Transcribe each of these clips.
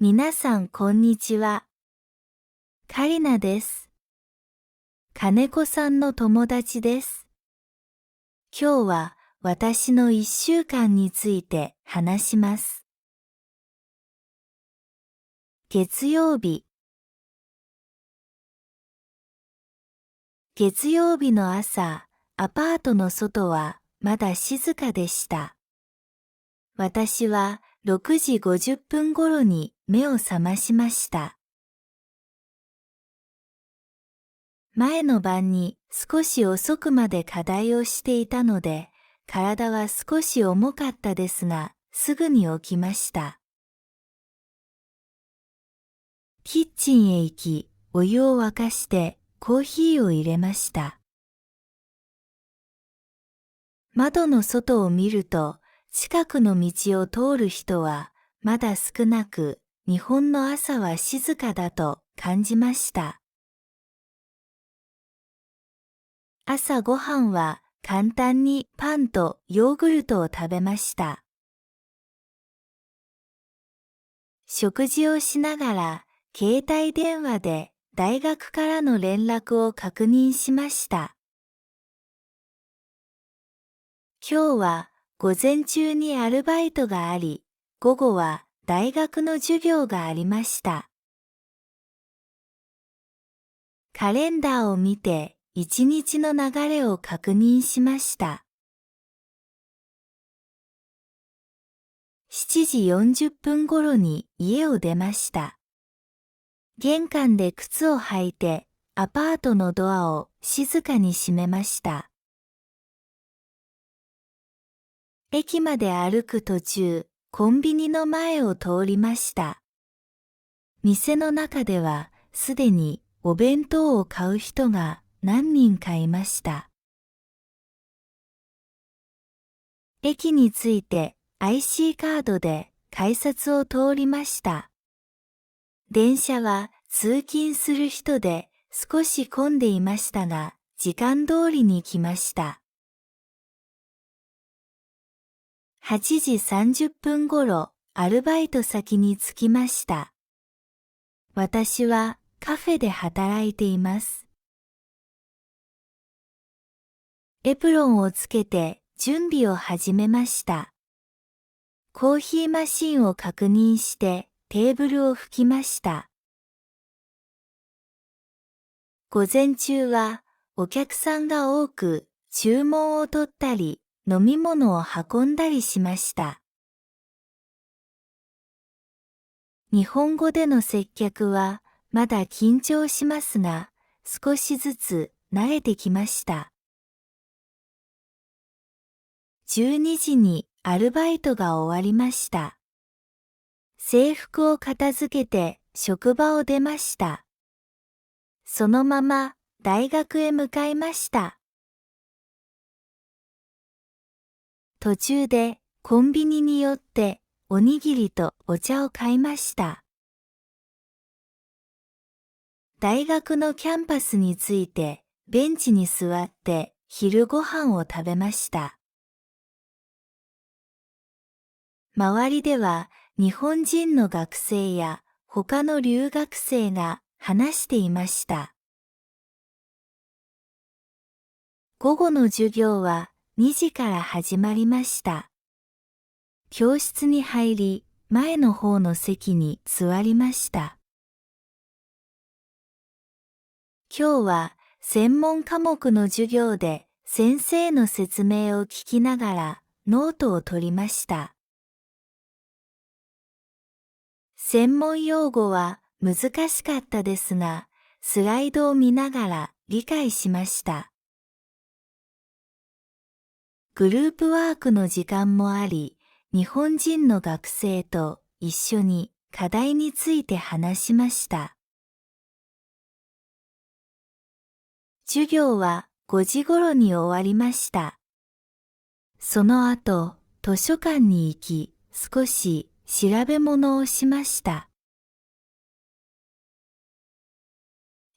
皆さんこんにちは。カリナです。金子さんの友達です。今日は私の1週間について話します。月曜日。月曜日の朝、アパートの外はまだ静かでした。私は6時50分頃に目を覚ましました。前の晩に少し遅くまで課題をしていたので、体は少し重かったですが、すぐに起きました。キッチンへ行き、お湯を沸かしてコーヒーを入れました。窓の外を見ると、近くの道を通る人はまだ少なく、日本の朝は静かだと感じました。朝ごはんは簡単にパンとヨーグルトを食べました。食事をしながら携帯電話で大学からの連絡を確認しました。今日は午前中にアルバイトがあり、午後は大学の授業がありました。カレンダーを見て一日の流れを確認しました。7時40分頃に家を出ました。玄関で靴を履いてアパートのドアを静かに閉めました。駅まで歩く途中、コンビニの前を通りました。店の中ではすでにお弁当を買う人が何人かいました。駅に着いて IC カードで改札を通りました。電車は通勤する人で少し混んでいましたが、時間通りに来ました。8時30分頃、アルバイト先に着きました。私はカフェで働いています。エプロンをつけて準備を始めました。コーヒーマシンを確認してテーブルを拭きました。午前中はお客さんが多く注文を取ったり飲み物を運んだりしました。日本語での接客はまだ緊張しますが、少しずつ慣れてきました。12時にアルバイトが終わりました。制服を片付けて職場を出ました。そのまま大学へ向かいました。途中でコンビニに寄っておにぎりとお茶を買いました。大学のキャンパスに着いてベンチに座って昼ご飯を食べました。周りでは日本人の学生や他の留学生が話していました。午後の授業は2時から始まりました。教室に入り、前の方の席に座りました。今日は専門科目の授業で先生の説明を聞きながらノートを取りました。専門用語は難しかったですが、スライドを見ながら理解しました。グループワークの時間もあり、日本人の学生と一緒に課題について話しました。授業は5時頃に終わりました。その後、図書館に行き、少し調べ物をしました。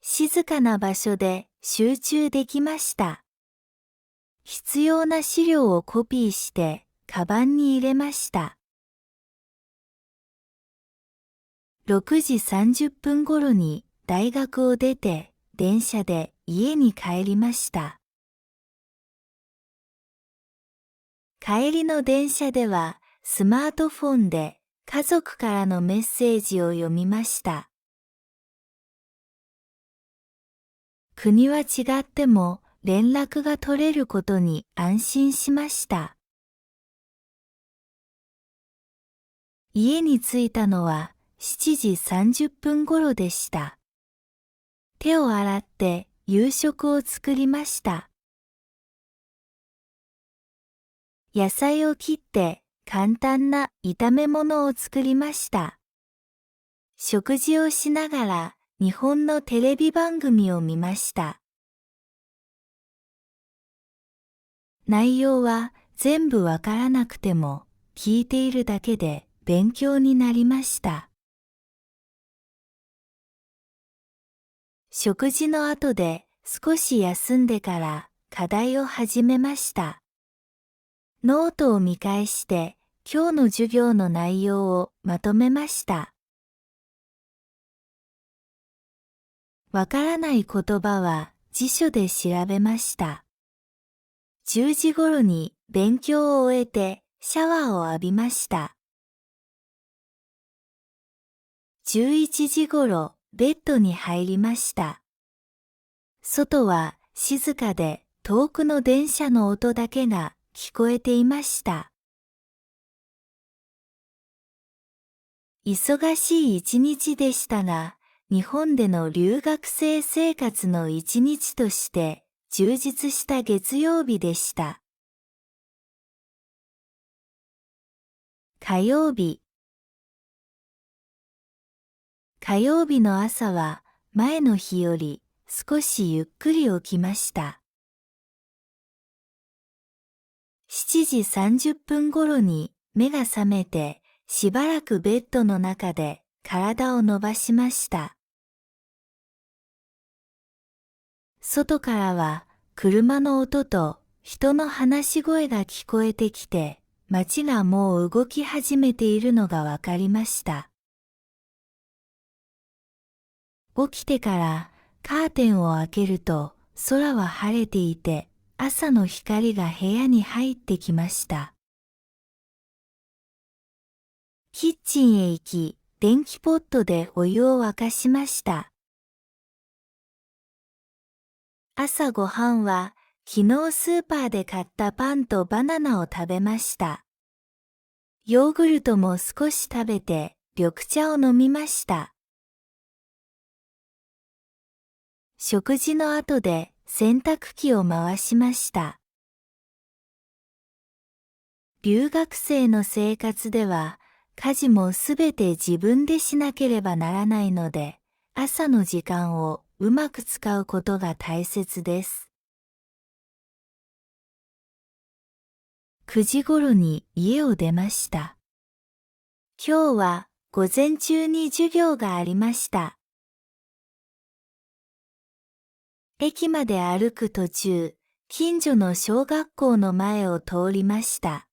静かな場所で集中できました。必要な資料をコピーして、カバンに入れました。6時30分頃に大学を出て、電車で家に帰りました。帰りの電車では、スマートフォンで家族からのメッセージを読みました。国は違っても連絡が取れることに安心しました。家に着いたのは7時30分頃でした。手を洗って夕食を作りました。野菜を切って簡単な炒め物を作りました。食事をしながら日本のテレビ番組を見ました。内容は全部わからなくても聞いているだけで勉強になりました。食事の後で少し休んでから課題を始めました。ノートを見返して今日の授業の内容をまとめました。わからない言葉は辞書で調べました。10時頃に勉強を終えてシャワーを浴びました。11時頃ベッドに入りました。外は静かで遠くの電車の音だけが聞こえていました。忙しい一日でしたが、日本での留学生生活の一日として充実した月曜日でした。火曜日。火曜日の朝は前の日より少しゆっくり起きました。7時30分頃に目が覚めてしばらくベッドの中で体を伸ばしました。外からは車の音と人の話し声が聞こえてきて、街がもう動き始めているのがわかりました。起きてからカーテンを開けると空は晴れていて、朝の光が部屋に入ってきました。キッチンへ行き、電気ポットでお湯を沸かしました。朝ごはんは昨日スーパーで買ったパンとバナナを食べました。ヨーグルトも少し食べて緑茶を飲みました。食事の後で洗濯機を回しました。留学生の生活では家事もすべて自分でしなければならないので、朝の時間をうまく使うことが大切です。9時頃に家を出ました。今日は午前中に授業がありました。駅まで歩く途中、近所の小学校の前を通りました。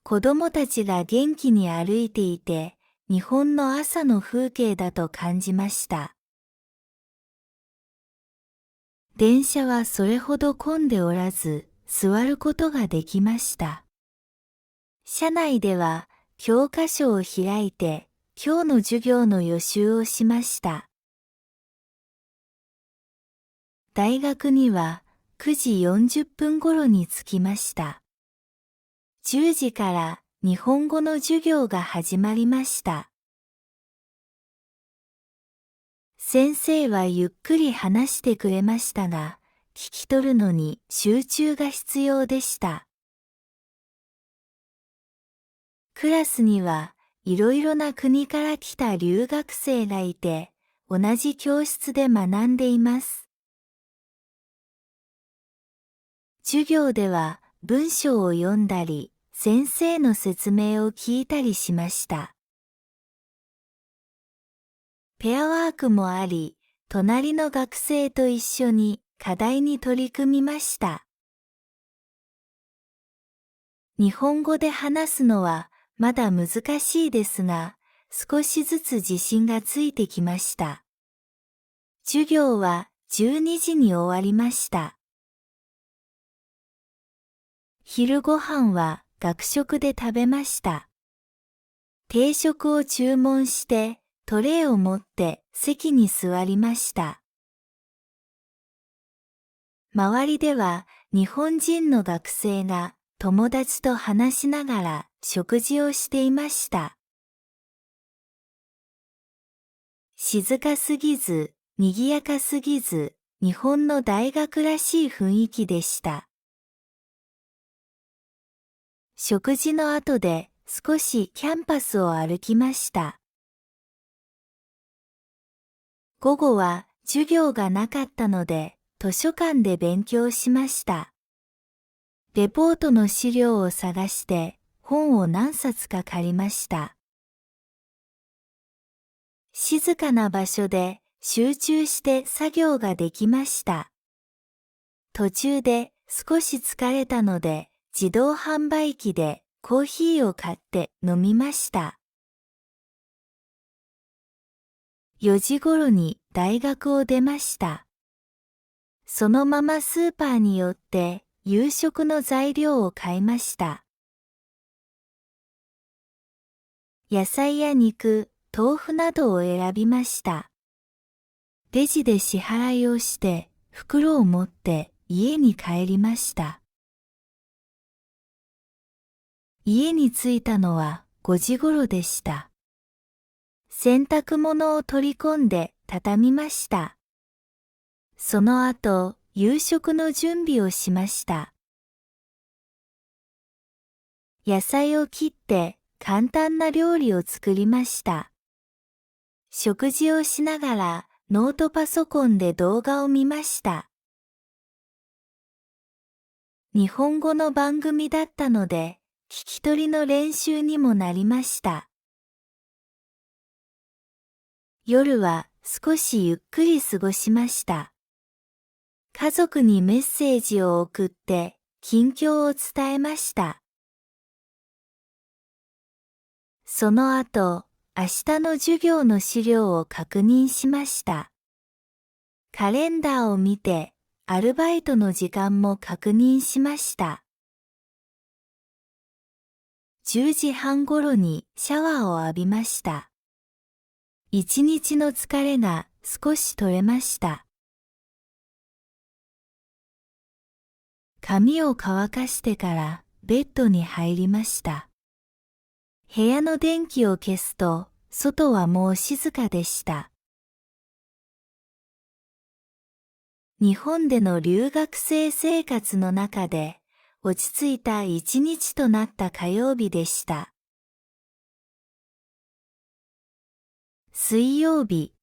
子供たちが元気に歩いていて、日本の朝の風景だと感じました。電車はそれほど混んでおらず、座ることができました。車内では教科書を開いて、今日の授業の予習をしました。大学には9時40分頃に着きました。10時から日本語の授業が始まりました。先生はゆっくり話してくれましたが、聞き取るのに集中が必要でした。クラスにはいろいろな国から来た留学生がいて、同じ教室で学んでいます。授業では文章を読んだり、先生の説明を聞いたりしました。ペアワークもあり、隣の学生と一緒に課題に取り組みました。日本語で話すのはまだ難しいですが、少しずつ自信がついてきました。授業は12時に終わりました。昼ご飯は学食で食べました。定食を注文してトレイを持って席に座りました。周りでは日本人の学生が友達と話しながら食事をしていました。静かすぎず、賑やかすぎず、日本の大学らしい雰囲気でした。食事の後で少しキャンパスを歩きました。午後は授業がなかったので、図書館で勉強しました。レポートの資料を探して本を何冊か借りました。静かな場所で集中して作業ができました。途中で少し疲れたので自動販売機でコーヒーを買って飲みました。4時頃に大学を出ました。そのままスーパーに寄って夕食の材料を買いました。野菜や肉、豆腐などを選びました。レジで支払いをして袋を持って家に帰りました。家に着いたのは5時頃でした。洗濯物を取り込んで畳みました。その後、夕食の準備をしました。野菜を切って簡単な料理を作りました。食事をしながらノートパソコンで動画を見ました。日本語の番組だったので、聞き取りの練習にもなりました。夜は少しゆっくり過ごしました。家族にメッセージを送って近況を伝えました。その後、明日の授業の資料を確認しました。カレンダーを見て、アルバイトの時間も確認しました。10時半頃にシャワーを浴びました。一日の疲れが少し取れました。髪を乾かしてからベッドに入りました。部屋の電気を消すと、外はもう静かでした。日本での留学生生活の中で、落ち着いた一日となった火曜日でした。水曜日。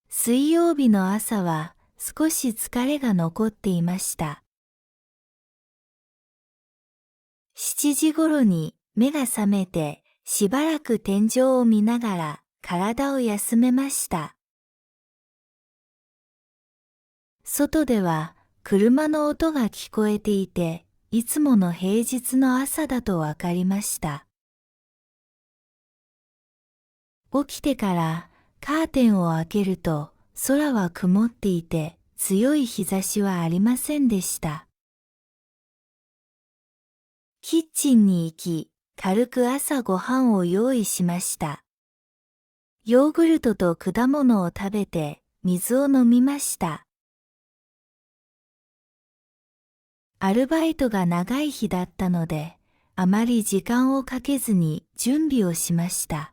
水曜日の朝は少し疲れが残っていました。7時頃に目が覚めてしばらく天井を見ながら体を休めました。外では車の音が聞こえていて、いつもの平日の朝だとわかりました。起きてからカーテンを開けると空は曇っていて強い日差しはありませんでした。キッチンに行き、軽く朝ごはんを用意しました。ヨーグルトと果物を食べて水を飲みました。アルバイトが長い日だったので、あまり時間をかけずに準備をしました。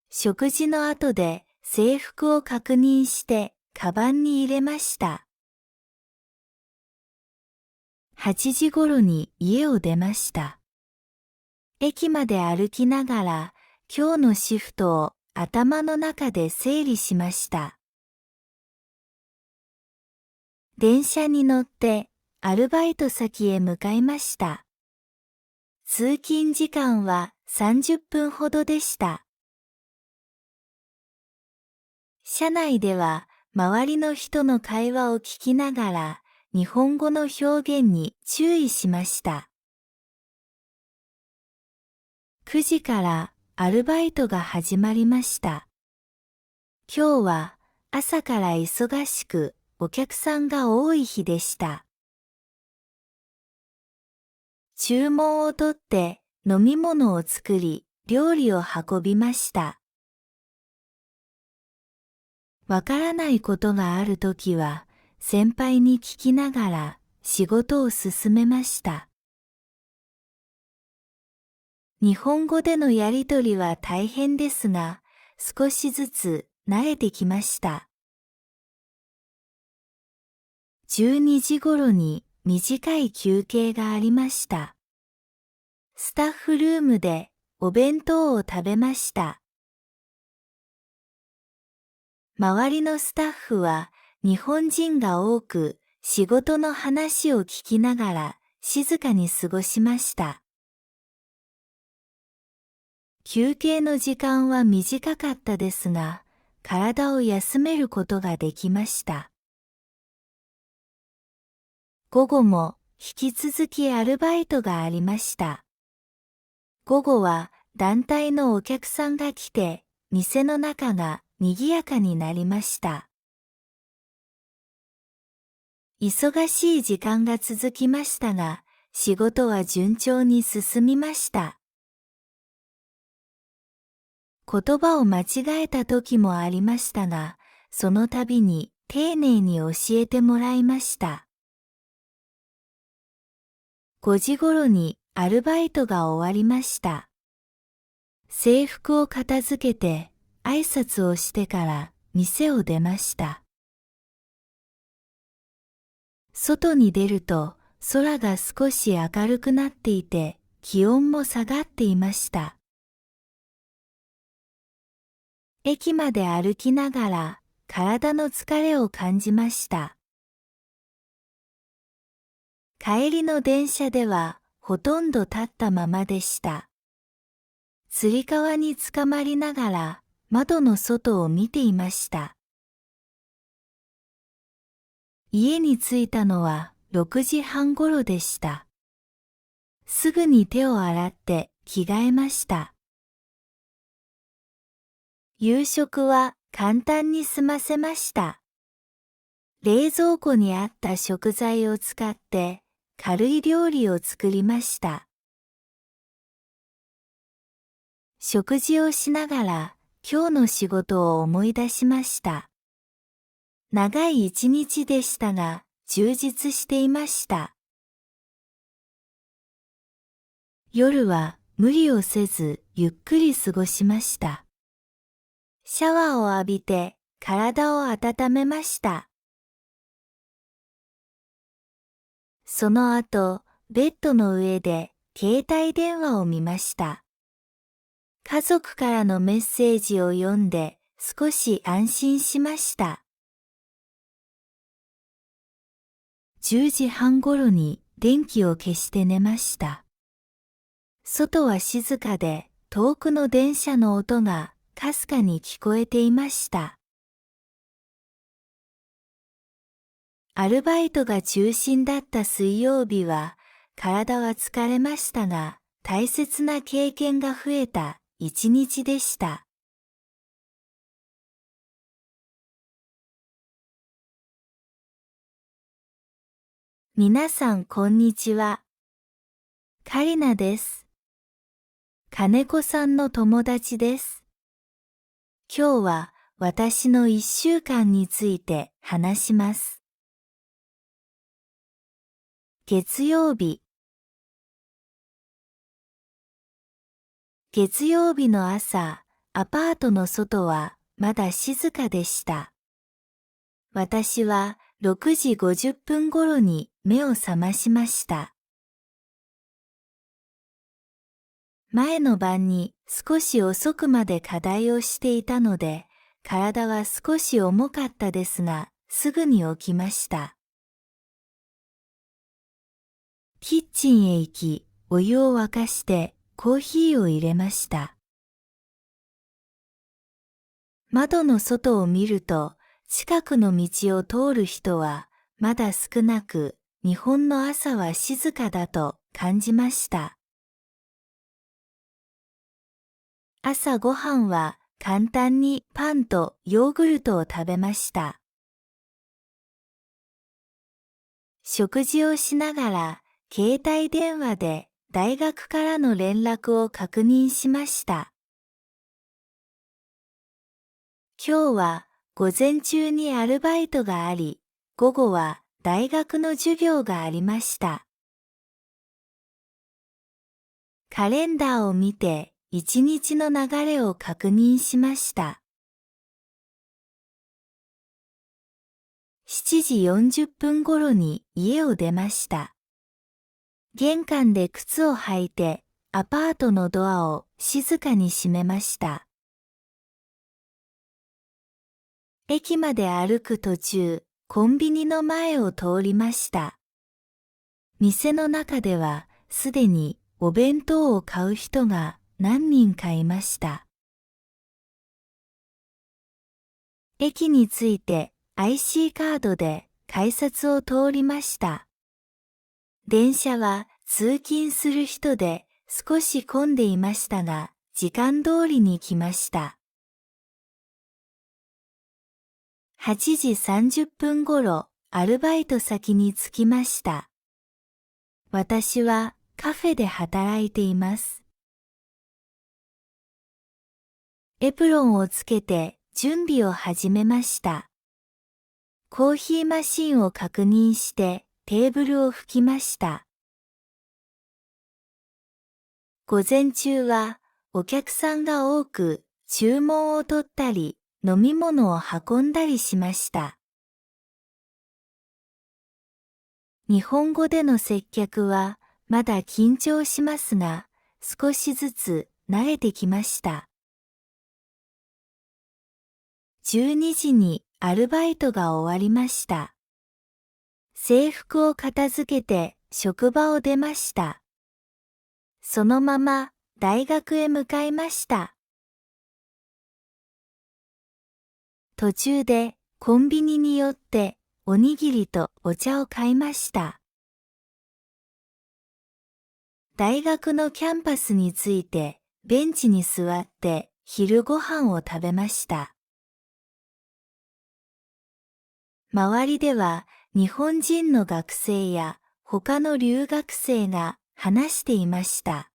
食事の後で制服を確認してカバンに入れました。8時頃に家を出ました。駅まで歩きながら今日のシフトを頭の中で整理しました。電車に乗ってアルバイト先へ向かいました。通勤時間は30分ほどでした。車内では周りの人の会話を聞きながら日本語の表現に注意しました。9時からアルバイトが始まりました。今日は朝から忙しくお客さんが多い日でした。注文を取って飲み物を作り、料理を運びました。わからないことがあるときは、先輩に聞きながら仕事を進めました。日本語でのやりとりは大変ですが、少しずつ慣れてきました。12時頃に短い休憩がありました。スタッフルームでお弁当を食べました。周りのスタッフは日本人が多く、仕事の話を聞きながら静かに過ごしました。休憩の時間は短かったですが、体を休めることができました。午後も引き続きアルバイトがありました。午後は団体のお客さんが来て、店の中が賑やかになりました。忙しい時間が続きましたが、仕事は順調に進みました。言葉を間違えた時もありましたが、その度に丁寧に教えてもらいました。5時頃にアルバイトが終わりました。制服を片付けて挨拶をしてから店を出ました。外に出ると空が少し明るくなっていて気温も下がっていました。駅まで歩きながら体の疲れを感じました。帰りの電車ではほとんど立ったままでした。つり革につかまりながら窓の外を見ていました。家に着いたのは6時半頃でした。すぐに手を洗って着替えました。夕食は簡単に済ませました。冷蔵庫にあった食材を使って軽い料理を作りました。食事をしながら今日の仕事を思い出しました。長い一日でしたが充実していました。夜は無理をせずゆっくり過ごしました。シャワーを浴びて体を温めました。その後、ベッドの上で携帯電話を見ました。家族からのメッセージを読んで少し安心しました。10時半頃に電気を消して寝ました。外は静かで遠くの電車の音がかすかに聞こえていました。アルバイトが中心だった水曜日は体は疲れましたが大切な経験が増えた一日でした。皆さんこんにちは。カリナです。金子さんの友達です。今日は私の1週間について話します。月曜日。月曜日の朝、アパートの外はまだ静かでした。私は6時50分頃に目を覚ましました。前の晩に少し遅くまで課題をしていたので、体は少し重かったですが、すぐに起きました。キッチンへ行き、お湯を沸かしてコーヒーを入れました。窓の外を見ると、近くの道を通る人はまだ少なく、日本の朝は静かだと感じました。朝ごはんは簡単にパンとヨーグルトを食べました。食事をしながら、携帯電話で大学からの連絡を確認しました。今日は午前中にアルバイトがあり、午後は大学の授業がありました。カレンダーを見て一日の流れを確認しました。7時40分頃に家を出ました。玄関で靴を履いてアパートのドアを静かに閉めました。駅まで歩く途中、コンビニの前を通りました。店の中ではすでにお弁当を買う人が何人かいました。駅に着いて IC カードで改札を通りました。電車は通勤する人で少し混んでいましたが、時間通りに来ました。8時30分頃、アルバイト先に着きました。私はカフェで働いています。エプロンをつけて準備を始めました。コーヒーマシンを確認してテーブルを拭きました。午前中はお客さんが多く注文を取ったり飲み物を運んだりしました。日本語での接客はまだ緊張しますが、少しずつ慣れてきました。12時にアルバイトが終わりました。制服を片付けて職場を出ました。そのまま大学へ向かいました。途中でコンビニに寄っておにぎりとお茶を買いました。大学のキャンパスに着いてベンチに座って昼ご飯を食べました。周りでは日本人の学生や他の留学生が話していました。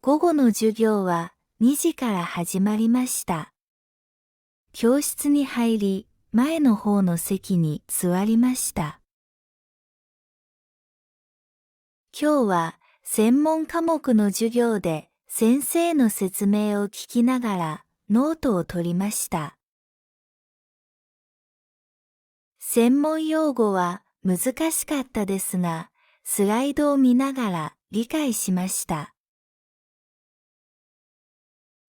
午後の授業は2時から始まりました。教室に入り、前の方の席に座りました。今日は専門科目の授業で先生の説明を聞きながらノートを取りました。専門用語は難しかったですが、スライドを見ながら理解しました。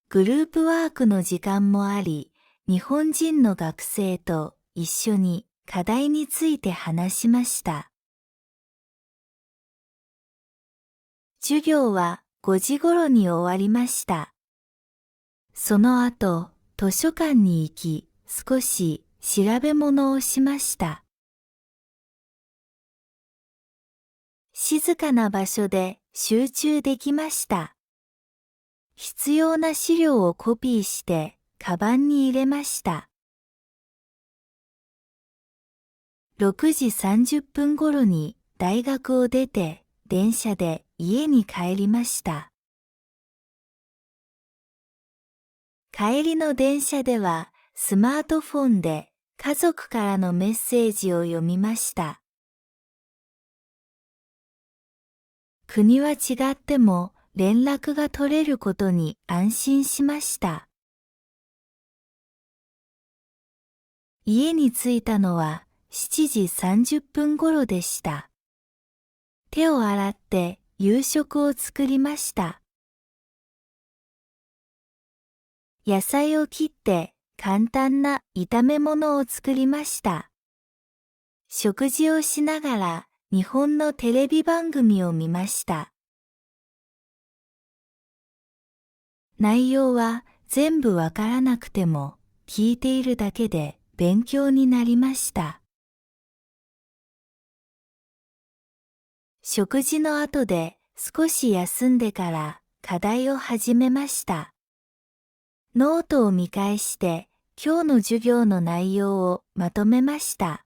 グループワークの時間もあり、日本人の学生と一緒に課題について話しました。授業は5時頃に終わりました。その後、図書館に行き、少し調べ物をしました。静かな場所で集中できました。必要な資料をコピーして、カバンに入れました。6時30分頃に大学を出て、電車で家に帰りました。帰りの電車では、スマートフォンで家族からのメッセージを読みました。国は違っても連絡が取れることに安心しました。家に着いたのは7時30分頃でした。手を洗って夕食を作りました。野菜を切って簡単な炒め物を作りました。食事をしながら日本のテレビ番組を見ました。内容は全部わからなくても聞いているだけで勉強になりました。食事の後で少し休んでから課題を始めました。ノートを見返して今日の授業の内容をまとめました。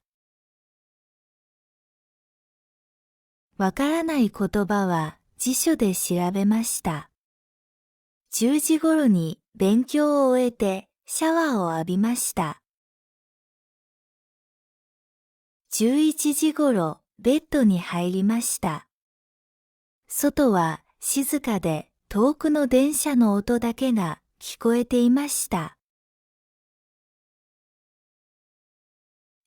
わからない言葉は辞書で調べました。10時頃に勉強を終えてシャワーを浴びました。11時頃ベッドに入りました。外は静かで遠くの電車の音だけが聞こえていました。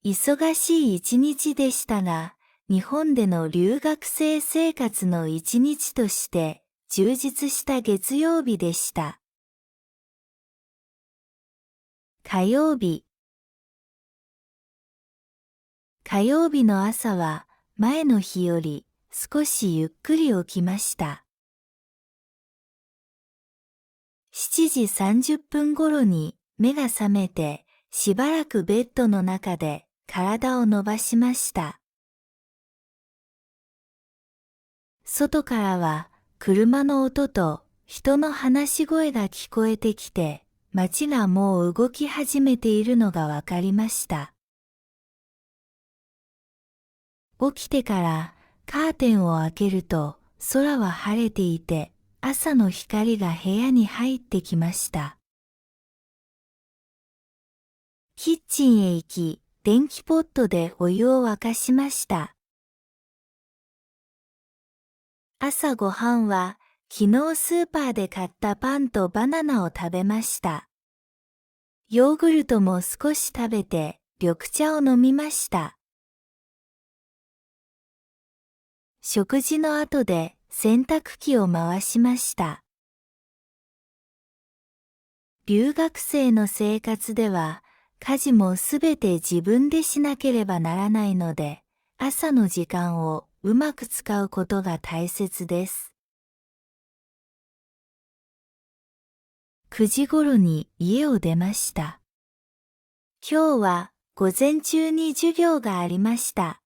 忙しい一日でしたが、日本での留学生生活の一日として充実した月曜日でした。火曜日。火曜日の朝は前の日より少しゆっくり起きました。7時30分頃に目が覚めてしばらくベッドの中で体を伸ばしました。外からは車の音と人の話し声が聞こえてきて、街がもう動き始めているのがわかりました。起きてからカーテンを開けると空は晴れていて、朝の光が部屋に入ってきました。キッチンへ行き、電気ポットでお湯を沸かしました。朝ごはんは昨日スーパーで買ったパンとバナナを食べました。ヨーグルトも少し食べて緑茶を飲みました。食事の後で洗濯機を回しました。留学生の生活では家事もすべて自分でしなければならないので、朝の時間をうまく使うことが大切です。9時頃に家を出ました。今日は午前中に授業がありました。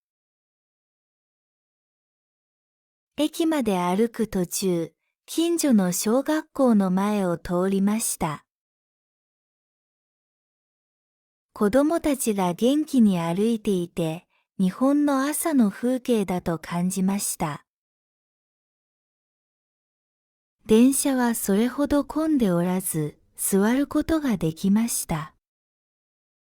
駅まで歩く途中、近所の小学校の前を通りました。子供たちが元気に歩いていて、日本の朝の風景だと感じました。電車はそれほど混んでおらず、座ることができました。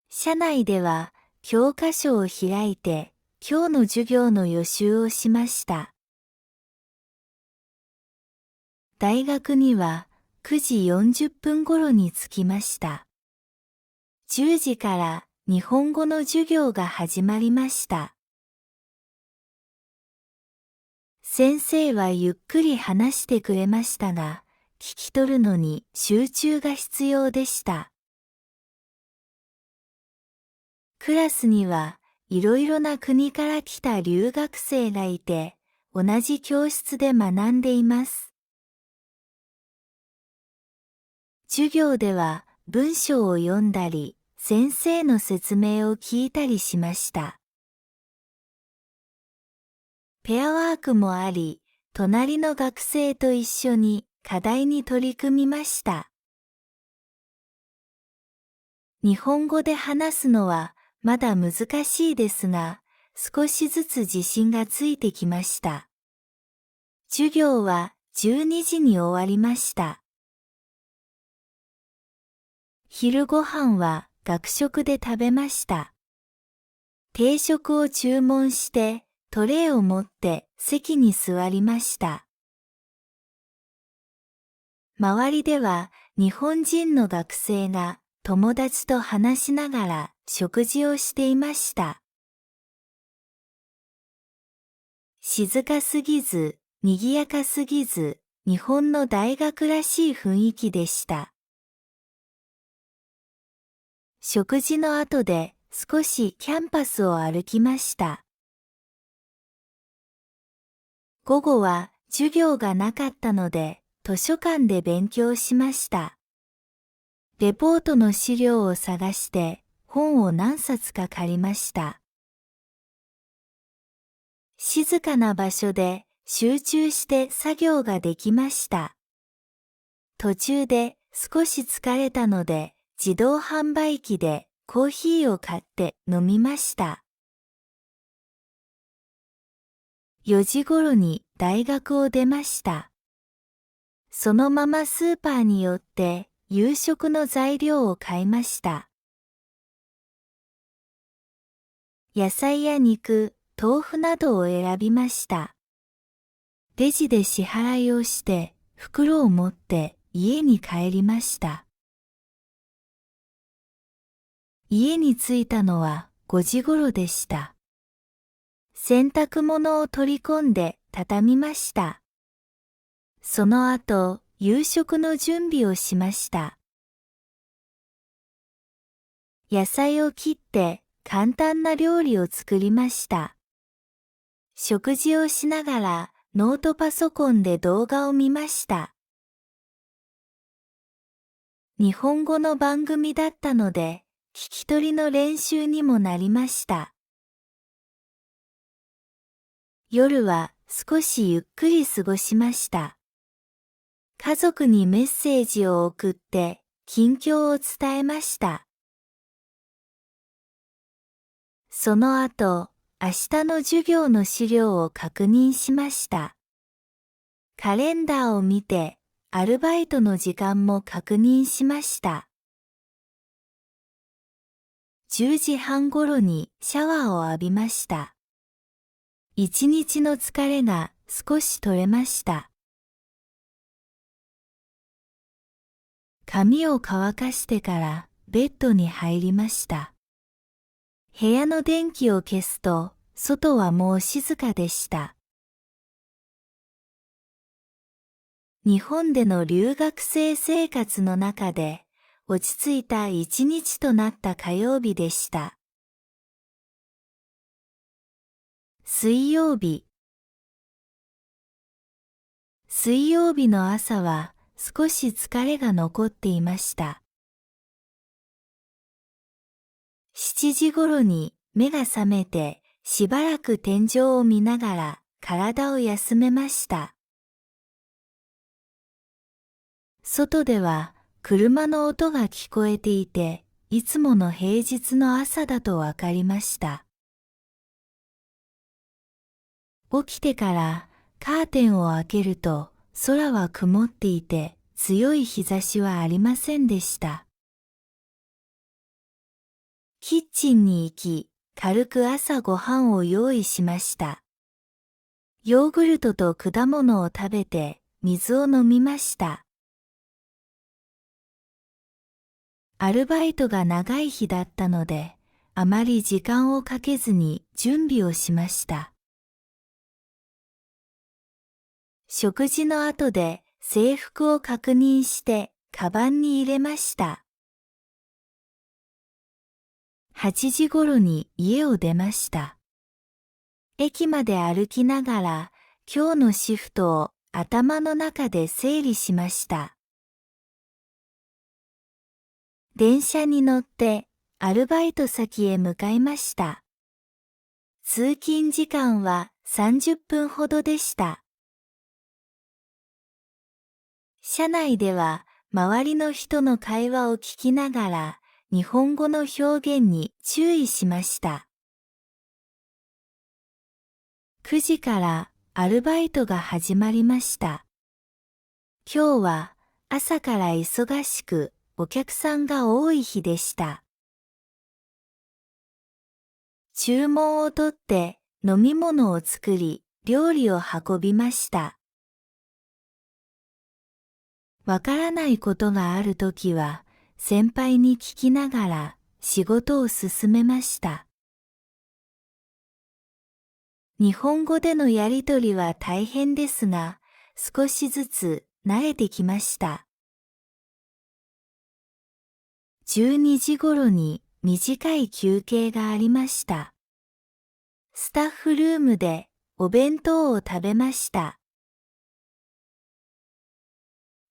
車内では教科書を開いて、今日の授業の予習をしました。大学には9時40分頃に着きました。10時から日本語の授業が始まりました。先生はゆっくり話してくれましたが、聞き取るのに集中が必要でした。クラスにはいろいろな国から来た留学生がいて、同じ教室で学んでいます。授業では文章を読んだり、先生の説明を聞いたりしました。ペアワークもあり、隣の学生と一緒に課題に取り組みました。日本語で話すのはまだ難しいですが、少しずつ自信がついてきました。授業は12時に終わりました。昼ご飯は学食で食べました。定食を注文してトレイを持って席に座りました。周りでは日本人の学生が友達と話しながら食事をしていました。静かすぎず、賑やかすぎず、日本の大学らしい雰囲気でした。食事の後で少しキャンパスを歩きました。午後は授業がなかったので図書館で勉強しました。レポートの資料を探して本を何冊か借りました。静かな場所で集中して作業ができました。途中で少し疲れたので自動販売機でコーヒーを買って飲みました。4時頃に大学を出ました。そのままスーパーに寄って夕食の材料を買いました。野菜や肉、豆腐などを選びました。レジで支払いをして袋を持って家に帰りました。家に着いたのは5時頃でした。洗濯物を取り込んで畳みました。その後、夕食の準備をしました。野菜を切って簡単な料理を作りました。食事をしながらノートパソコンで動画を見ました。日本語の番組だったので、聞き取りの練習にもなりました。夜は少しゆっくり過ごしました。家族にメッセージを送って近況を伝えました。その後、明日の授業の資料を確認しました。カレンダーを見て、アルバイトの時間も確認しました。10時半頃にシャワーを浴びました。一日の疲れが少し取れました。髪を乾かしてからベッドに入りました。部屋の電気を消すと、外はもう静かでした。日本での留学生生活の中で、落ち着いた一日となった火曜日でした。水曜日。水曜日の朝は少し疲れが残っていました。7時頃に目が覚めてしばらく天井を見ながら体を休めました。外では車の音が聞こえていて、いつもの平日の朝だとわかりました。起きてからカーテンを開けると空は曇っていて強い日差しはありませんでした。キッチンに行き、軽く朝ごはんを用意しました。ヨーグルトと果物を食べて水を飲みました。アルバイトが長い日だったので、あまり時間をかけずに準備をしました。食事の後で制服を確認してカバンに入れました。8時頃に家を出ました。駅まで歩きながら今日のシフトを頭の中で整理しました。電車に乗ってアルバイト先へ向かいました。通勤時間は30分ほどでした。車内では周りの人の会話を聞きながら日本語の表現に注意しました。9時からアルバイトが始まりました。今日は朝から忙しくお客さんが多い日でした。注文を取って飲み物を作り料理を運びました。わからないことがあるときは先輩に聞きながら仕事を進めました。日本語でのやりとりは大変ですが、少しずつ慣れてきました。12時頃に短い休憩がありました。スタッフルームでお弁当を食べました。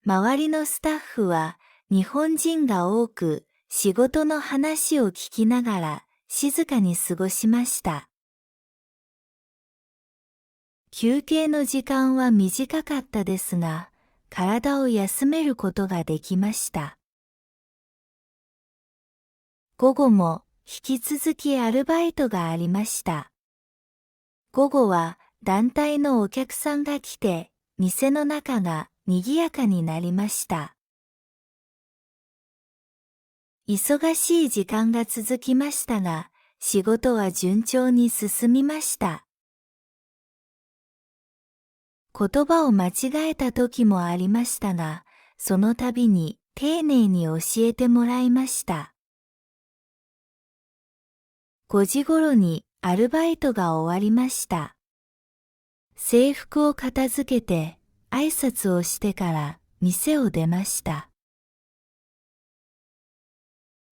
周りのスタッフは日本人が多く、仕事の話を聞きながら静かに過ごしました。休憩の時間は短かったですが、体を休めることができました。午後も引き続きアルバイトがありました。午後は団体のお客さんが来て、店の中が賑やかになりました。忙しい時間が続きましたが、仕事は順調に進みました。言葉を間違えた時もありましたが、その度に丁寧に教えてもらいました。5時頃にアルバイトが終わりました。制服を片付けて挨拶をしてから店を出ました。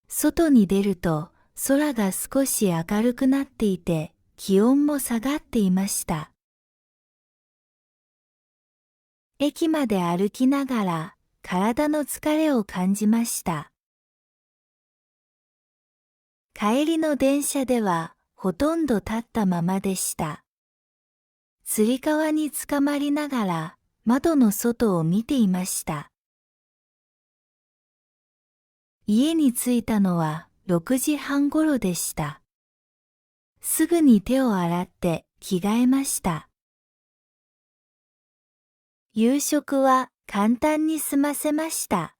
外に出ると空が少し明るくなっていて気温も下がっていました。駅まで歩きながら体の疲れを感じました。帰りの電車ではほとんど立ったままでした。つり革につかまりながら窓の外を見ていました。家に着いたのは6時半頃でした。すぐに手を洗って着替えました。夕食は簡単に済ませました。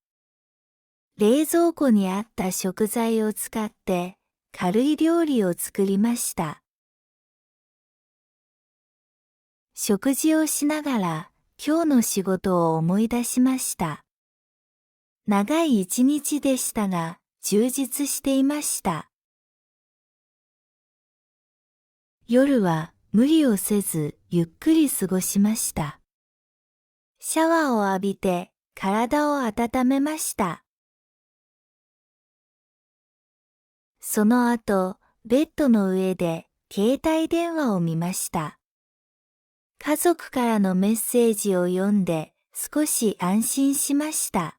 冷蔵庫にあった食材を使って軽い料理を作りました。食事をしながら今日の仕事を思い出しました。長い一日でしたが充実していました。夜は無理をせずゆっくり過ごしました。シャワーを浴びて体を温めました。その後、ベッドの上で携帯電話を見ました。家族からのメッセージを読んで少し安心しました。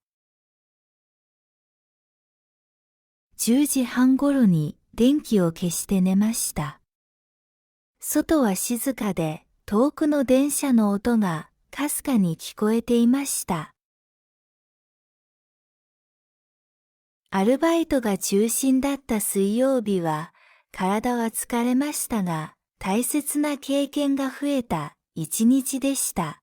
10時半頃に電気を消して寝ました。外は静かで遠くの電車の音がかすかに聞こえていました。アルバイトが中心だった水曜日は体は疲れましたが大切な経験が増えた一日でした。